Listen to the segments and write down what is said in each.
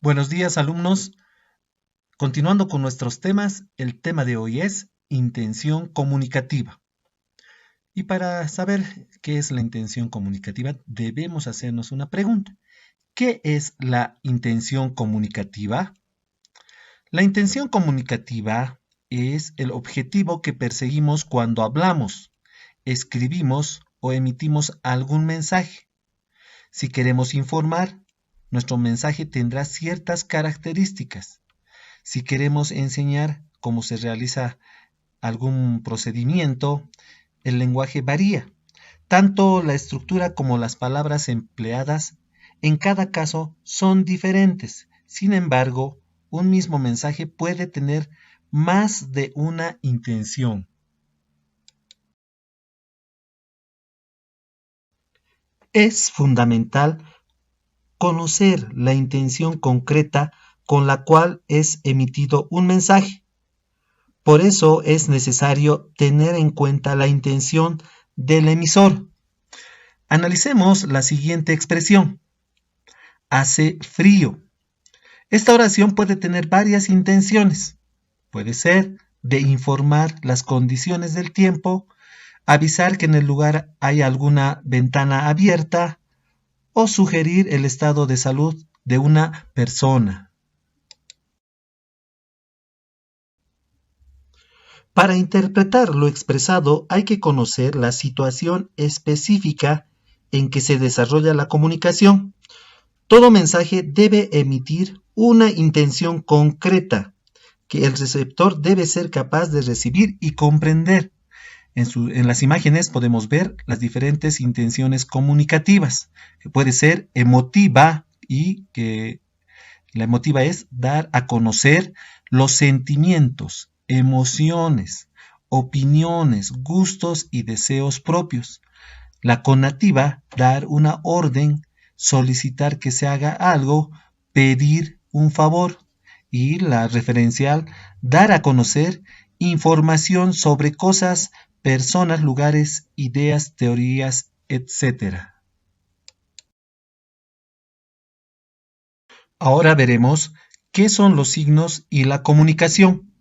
Buenos días, alumnos. Continuando con nuestros temas, el tema de hoy es intención comunicativa. Y para saber qué es la intención comunicativa, debemos hacernos una pregunta. ¿Qué es la intención comunicativa? La intención comunicativa es el objetivo que perseguimos cuando hablamos, escribimos o emitimos algún mensaje. Si queremos informar, nuestro mensaje tendrá ciertas características. Si queremos enseñar cómo se realiza algún procedimiento, el lenguaje varía. Tanto la estructura como las palabras empleadas en cada caso son diferentes. Sin embargo, un mismo mensaje puede tener más de una intención. Es fundamental conocer la intención concreta con la cual es emitido un mensaje. Por eso es necesario tener en cuenta la intención del emisor. Analicemos la siguiente expresión. Hace frío. Esta oración puede tener varias intenciones. Puede ser de informar las condiciones del tiempo, avisar que en el lugar hay alguna ventana abierta o sugerir el estado de salud de una persona. Para interpretar lo expresado hay que conocer la situación específica en que se desarrolla la comunicación. Todo mensaje debe emitir una intención concreta que el receptor debe ser capaz de recibir y comprender. En las imágenes podemos ver las diferentes intenciones comunicativas, que puede ser emotiva y que la emotiva es dar a conocer los sentimientos, emociones, opiniones, gustos y deseos propios. La conativa, dar una orden, solicitar que se haga algo, pedir un favor. Y la referencial, dar a conocer información sobre cosas, personas, lugares, ideas, teorías, etc. Ahora veremos qué son los signos y la comunicación.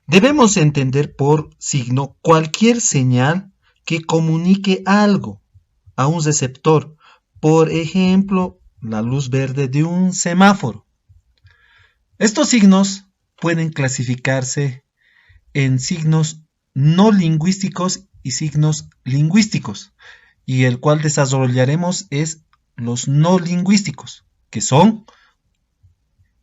Debemos entender por signo cualquier señal que comunique algo a un receptor. Por ejemplo, la luz verde de un semáforo. Estos signos pueden clasificarse en signos no lingüísticos y signos lingüísticos, y el cual desarrollaremos es los no lingüísticos, que son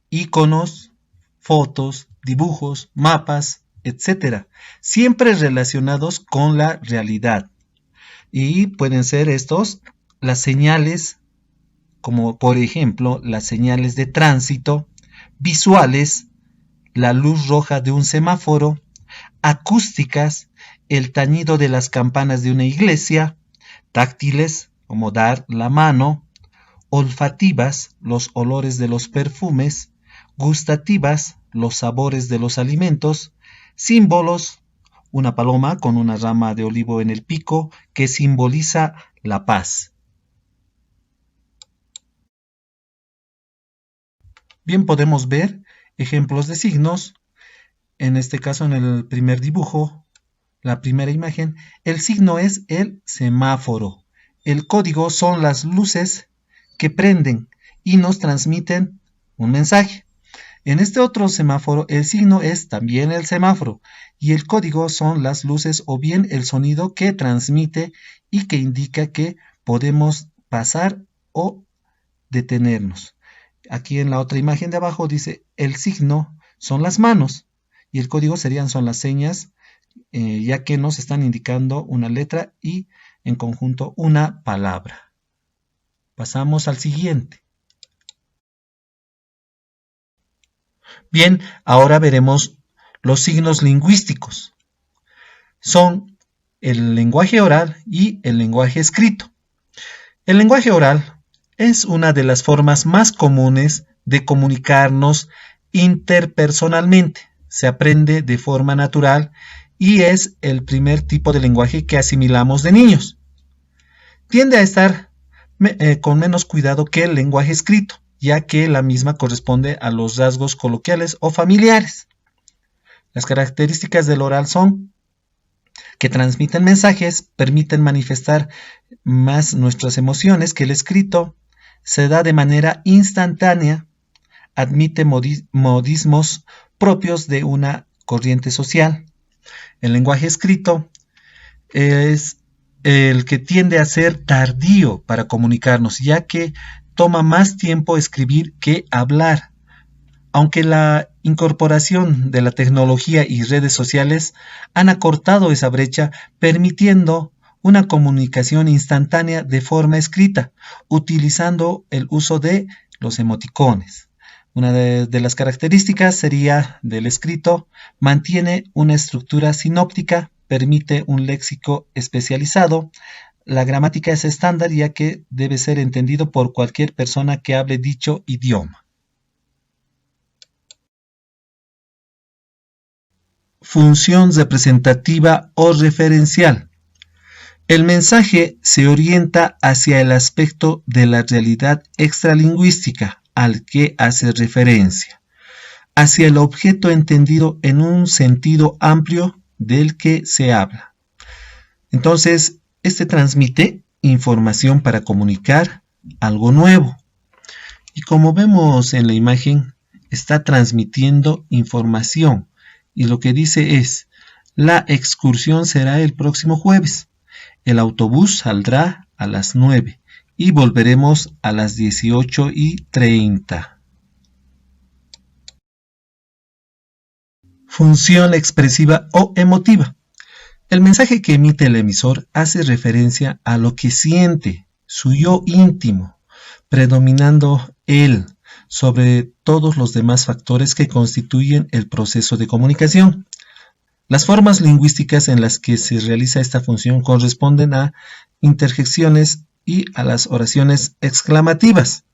iconos, fotos, dibujos, mapas, etc. Siempre relacionados con la realidad. Y pueden ser estos las señales, como por ejemplo las señales de tránsito, visuales, la luz roja de un semáforo, acústicas, el tañido de las campanas de una iglesia, táctiles, como dar la mano, olfativas, los olores de los perfumes, gustativas, los sabores de los alimentos, símbolos, una paloma con una rama de olivo en el pico que simboliza la paz. Bien, podemos ver ejemplos de signos. En este caso, en el primer dibujo, la primera imagen, el signo es el semáforo. El código son las luces que prenden y nos transmiten un mensaje. En este otro semáforo, el signo es también el semáforo y el código son las luces o bien el sonido que transmite y que indica que podemos pasar o detenernos. Aquí en la otra imagen de abajo dice el signo son las manos y el código son las señas, ya que nos están indicando una letra y en conjunto una palabra. Pasamos al siguiente. Bien, ahora veremos los signos lingüísticos. Son el lenguaje oral y el lenguaje escrito. El lenguaje oral es una de las formas más comunes de comunicarnos interpersonalmente. Se aprende de forma natural y es el primer tipo de lenguaje que asimilamos de niños. Tiende a estar con menos cuidado que el lenguaje escrito. ya que la misma corresponde a los rasgos coloquiales o familiares. Las características del oral son que transmiten mensajes, permiten manifestar más nuestras emociones que el escrito, se da de manera instantánea, admite modismos propios de una corriente social. El lenguaje escrito es el que tiende a ser tardío para comunicarnos, ya que toma más tiempo escribir que hablar. Aunque la incorporación de la tecnología y redes sociales han acortado esa brecha, permitiendo una comunicación instantánea de forma escrita, utilizando el uso de los emoticones. Una de las características sería del escrito, mantiene una estructura sinóptica, permite un léxico especializado, la gramática es estándar ya que debe ser entendido por cualquier persona que hable dicho idioma. Función representativa o referencial. El mensaje se orienta hacia el aspecto de la realidad extralingüística al que hace referencia, hacia el objeto entendido en un sentido amplio del que se habla. Entonces, este transmite información para comunicar algo nuevo. Y como vemos en la imagen, está transmitiendo información. Y lo que dice es, la excursión será el próximo jueves. El autobús saldrá a las 9 y volveremos a las 18:30. Función expresiva o emotiva. El mensaje que emite el emisor hace referencia a lo que siente, su yo íntimo, predominando él sobre todos los demás factores que constituyen el proceso de comunicación. Las formas lingüísticas en las que se realiza esta función corresponden a interjecciones y a las oraciones exclamativas.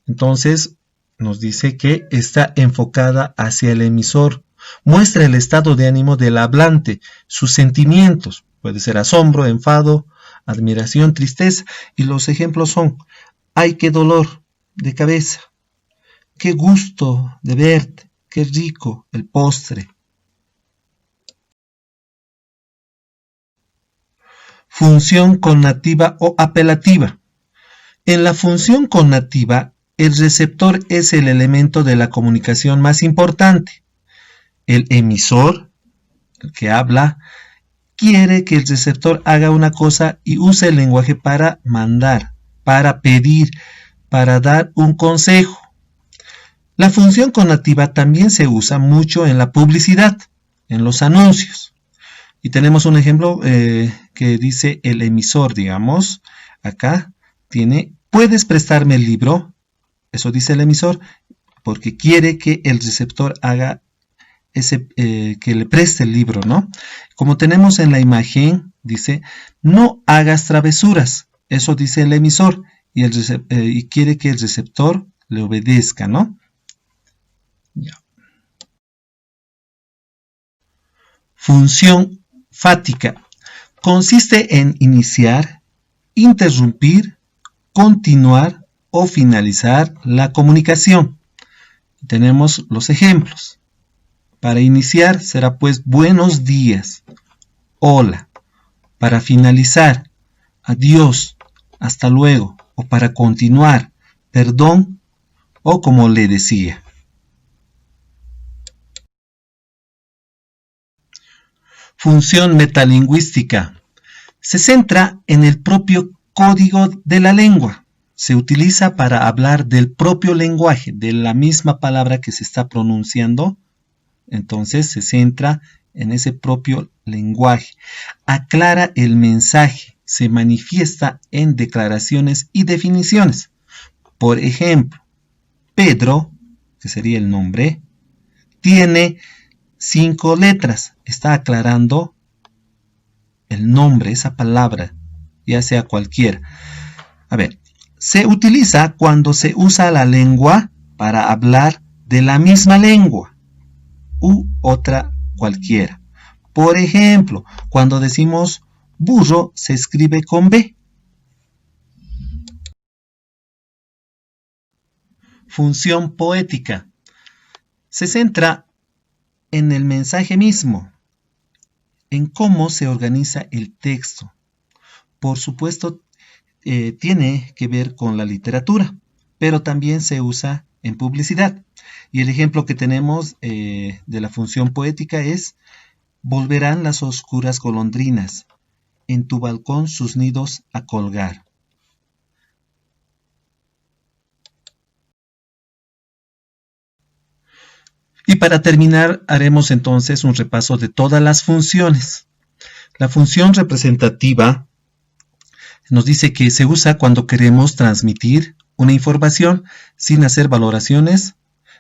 Entonces, nos dice que está enfocada hacia el emisor, muestra el estado de ánimo del hablante, sus sentimientos, puede ser asombro, enfado, admiración, tristeza, y los ejemplos son, ¡ay, qué dolor de cabeza! ¡Qué gusto de verte! ¡Qué rico el postre! Función connativa o apelativa. En la función connativa, el receptor es el elemento de la comunicación más importante. El emisor, el que habla, quiere que el receptor haga una cosa y usa el lenguaje para mandar, para pedir, para dar un consejo. La función connativa también se usa mucho en la publicidad, en los anuncios. Y tenemos un ejemplo que dice el emisor, digamos, acá tiene, ¿puedes prestarme el libro? Eso dice el emisor, porque quiere que el receptor haga que le preste el libro, ¿no? Como tenemos en la imagen, dice, no hagas travesuras, eso dice el emisor, y quiere que el receptor le obedezca, ¿no? Ya. Función fática. Consiste en iniciar, interrumpir, continuar o finalizar la comunicación. Tenemos los ejemplos. Para iniciar será pues buenos días, hola. Para finalizar, adiós, hasta luego. O para continuar, perdón o como le decía. Función metalingüística. Se centra en el propio código de la lengua. Se utiliza para hablar del propio lenguaje, de la misma palabra que se está pronunciando. Entonces se centra en ese propio lenguaje. Aclara el mensaje. Se manifiesta en declaraciones y definiciones. Por ejemplo, Pedro, que sería el nombre, tiene 5 letras. Está aclarando el nombre, esa palabra, ya sea cualquiera. A ver, se utiliza cuando se usa la lengua para hablar de la misma lengua u otra cualquiera. Por ejemplo, cuando decimos burro se escribe con B. función poética. Se centra en el mensaje mismo, en cómo se organiza el texto. Por supuesto, tiene que ver con la literatura, pero también se usa en publicidad. Y el ejemplo que tenemos de la función poética es: volverán las oscuras golondrinas, en tu balcón sus nidos a colgar. Y para terminar, haremos entonces un repaso de todas las funciones. La función representativa nos dice que se usa cuando queremos transmitir una información sin hacer valoraciones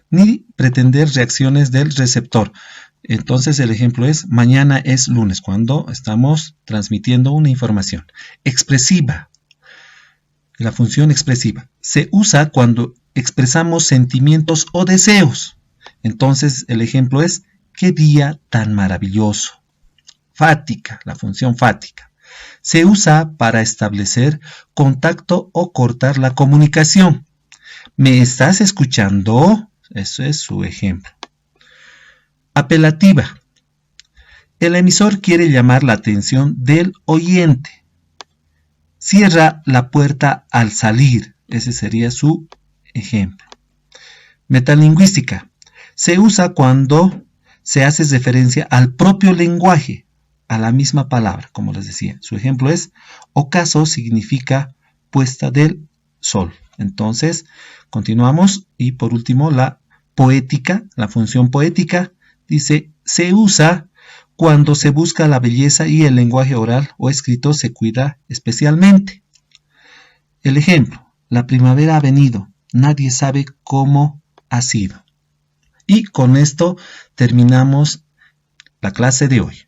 ni pretender reacciones del receptor. Entonces el ejemplo es: mañana es lunes, cuando estamos transmitiendo una información. Expresiva. La función expresiva se usa cuando expresamos sentimientos o deseos. Entonces el ejemplo es: qué día tan maravilloso. Fática, la función fática. Se usa para establecer contacto o cortar la comunicación. ¿Me estás escuchando? Eso es su ejemplo. Apelativa. El emisor quiere llamar la atención del oyente. Cierra la puerta al salir. Ese sería su ejemplo. Metalingüística. Se usa cuando se hace referencia al propio lenguaje, a la misma palabra, como les decía. Su ejemplo es: ocaso significa puesta del sol. Entonces, continuamos. Y por último, la poética, la función poética, dice: se usa cuando se busca la belleza y el lenguaje oral o escrito se cuida especialmente. El ejemplo: la primavera ha venido, nadie sabe cómo ha sido. Y con esto terminamos la clase de hoy.